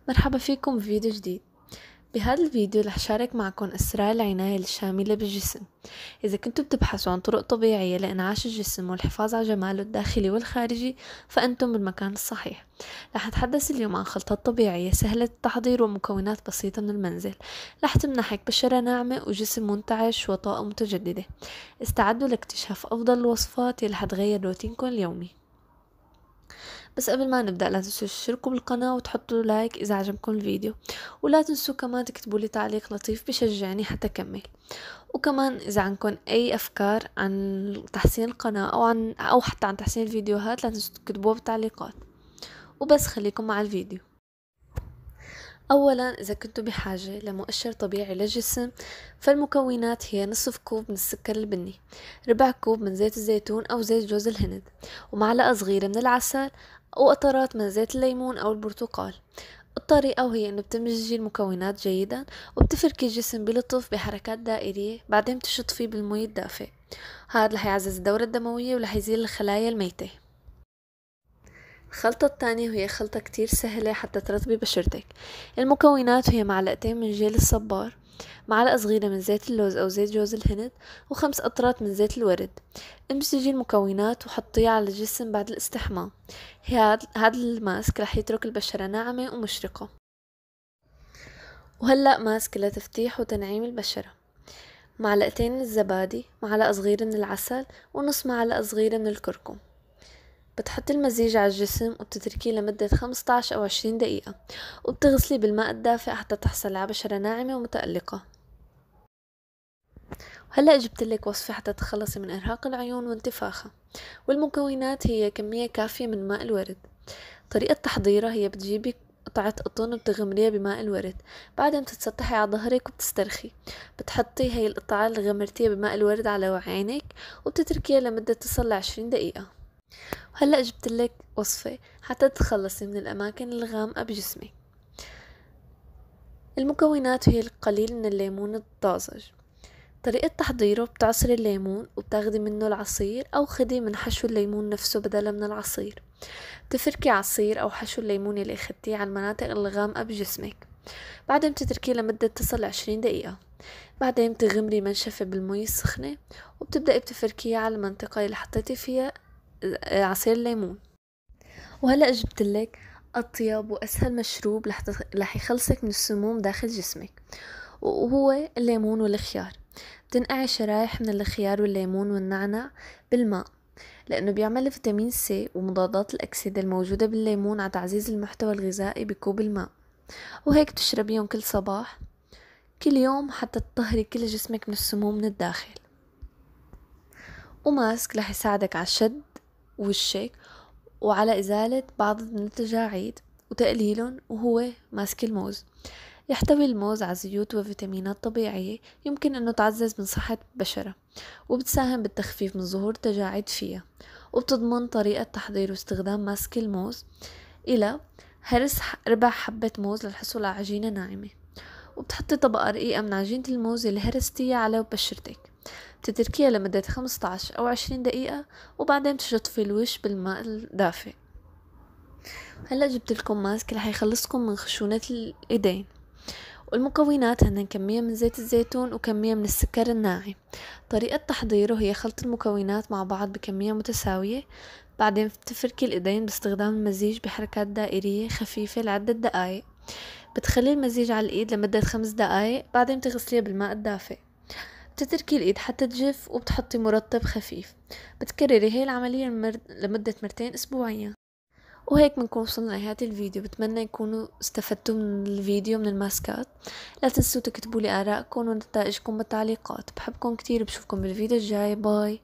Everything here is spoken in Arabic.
مرحبا فيكم بفيديو جديد. بهذا الفيديو رح شارك معكم أسرار العناية الشاملة بالجسم. إذا كنتوا بتبحثوا عن طرق طبيعية لإنعاش الجسم والحفاظ على جماله الداخلي والخارجي فأنتم بالمكان الصحيح. رح نتحدث اليوم عن خلطات طبيعية سهلة التحضير ومكونات بسيطة من المنزل، رح تمنحك بشرة ناعمة وجسم منتعش وطاقة متجددة. استعدوا لاكتشاف أفضل الوصفات اللي حتغير روتينكم اليومي. بس قبل ما نبدأ لا تنسوا تشتركوا بالقناة وتحطوا لايك إذا عجبكم الفيديو، ولا تنسوا كمان تكتبوا لي تعليق لطيف بشجعني حتى أكمل. وكمان إذا عندكم أي أفكار عن تحسين القناة أو حتى عن تحسين الفيديوهات لا تنسوا تكتبوها بالتعليقات. وبس خليكم مع الفيديو. أولا، إذا كنتوا بحاجة لمؤشر طبيعي للجسم فالمكونات هي نصف كوب من السكر البني، ربع كوب من زيت الزيتون أو زيت جوز الهند، ومعلقة صغيرة من العسل، وقطرات من زيت الليمون أو البرتقال. الطريقة وهي إنه بتمزجي المكونات جيدا وبتفركي الجسم بلطف بحركات دائرية، بعدين بتشطفيه بالمي الدافئ. هذا رح يعزز الدورة الدموية ورح يزيل الخلايا الميتة. الخلطة الثانية وهي خلطة كتير سهلة حتى ترطبي بشرتك. المكونات هي معلقتين من جيل الصبار، معلقة صغيرة من زيت اللوز أو زيت جوز الهند، و5 قطرات من زيت الورد. امزجي المكونات وحطيها على الجسم بعد الاستحمام. هذا الماسك رح يترك البشرة ناعمة ومشرقة. وهلأ ماسك لتفتيح وتنعيم البشرة. معلقتين من الزبادي، معلقة صغيرة من العسل، ونص معلقة صغيرة من الكركم. بتحطي المزيج على الجسم وبتتركيه لمدة 15 أو 20 دقيقة، وبتغسلي بالماء الدافئ حتى تحصلي على بشرة ناعمة ومتألقة. هلأ جبتلك وصفة حتى تخلصي من إرهاق العيون وانتفاخها. والمكونات هي كمية كافية من ماء الورد. طريقة تحضيرها هي بتجيبي قطعة قطن وبتغمريها بماء الورد، بعدين بتتسطحي على ظهرك وبتسترخي. بتحطي هي القطعة اللي غمرتيها بماء الورد على عينك وبتتركيها لمدة تصل 20 دقيقة. هلأ جبتلك وصفة حتى تتخلصي من الأماكن الغامقة بجسمك. المكونات هي القليل من الليمون الطازج. طريقة تحضيره بتعصري الليمون وبتاخدي منه العصير أو خدي من حشو الليمون نفسه بدلا من العصير. بتفركي عصير أو حشو الليمون اللي اخدتيه على المناطق الغامقة بجسمك، بعدين بتتركيه لمدة تصل 20 دقيقة. بعدين بتغمري منشفة بالمي السخنة وبتبدأي بتفركيه على المنطقة اللي حطيتي فيها عصير الليمون. وهلأ جبتلك أطيب وأسهل مشروب رح يخلصك من السموم داخل جسمك، وهو الليمون والخيار. بتنقعي شرايح من الخيار والليمون والنعناع بالماء، لأنه بيعمل فيتامين سي ومضادات الأكسدة الموجودة بالليمون على تعزيز المحتوى الغذائي بكوب الماء، وهيك تشربيهم كل صباح كل يوم حتى تطهري كل جسمك من السموم من الداخل. وماسك رح يساعدك على شد وشك وعلى إزالة بعض من التجاعيد وتقليلهم، وهو ماسك الموز. يحتوي الموز على زيوت وفيتامينات طبيعية يمكن أنه تعزز من صحة البشرة، وبتساهم بالتخفيف من ظهور تجاعيد فيها. وبتضمن طريقة تحضير واستخدام ماسك الموز إلى هرس ربع حبة موز للحصول على عجينة ناعمة، وبتحطي طبقة رقيقة من عجينة الموز اللي هرستيها على بشرتك. بتتركيها لمدة 15 أو 20 دقيقة، وبعدين تشطفي الوش بالماء الدافئ. هلأ جبت لكم ماسك رح يخلصكم من خشونة الإيدين. والمكونات هن كمية من زيت الزيتون وكمية من السكر الناعم. طريقة تحضيره هي خلط المكونات مع بعض بكمية متساوية، بعدين بتفركي الإيدين باستخدام المزيج بحركات دائرية خفيفة لعدة دقايق. بتخلي المزيج على الإيد لمدة 5 دقايق، بعدين بتغسليها بالماء الدافئ. بتتركي الإيد حتى تجف وبتحطي مرطب خفيف. بتكرري هي العملية لمدة مرتين أسبوعيا. وهيك بنكون وصلنا لنهاية الفيديو. بتمنى يكونوا استفدتوا من الفيديو من الماسكات. لا تنسوا تكتبوا لي آراءكم ونتائجكم بالتعليقات. بحبكم كتير، بشوفكم بالفيديو الجاي. باي.